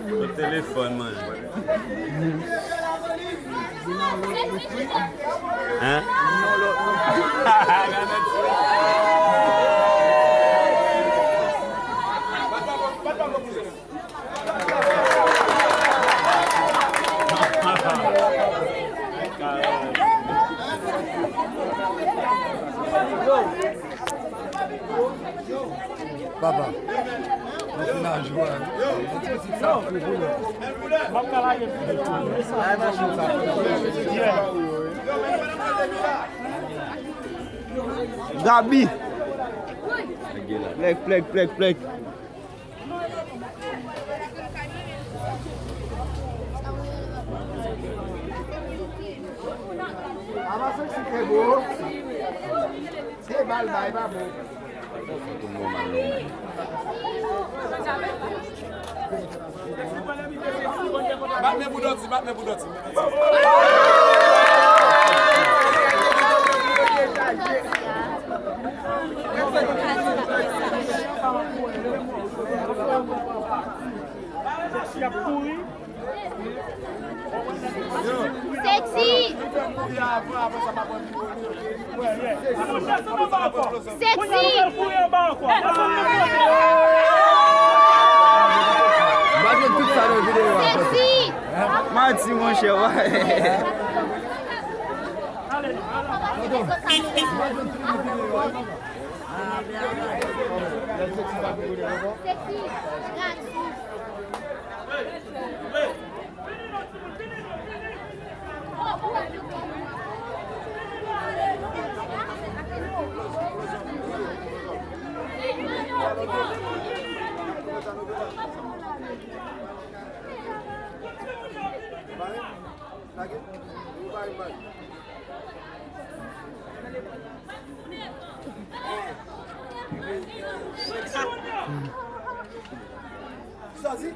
Le téléphone, man. Hein? Papa, on a joué. Gabi. Plek. Avançou esse pegou. Você vai, vamos. Batme budoti. Sexy! Sexy! Imagine tout ça dans la vidéo. Sexy! Mati, mon cher. Sexy! Sozinho?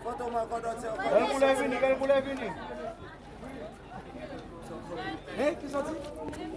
Foto uma condução. Quero mulher vir. Hein? Que sozinho?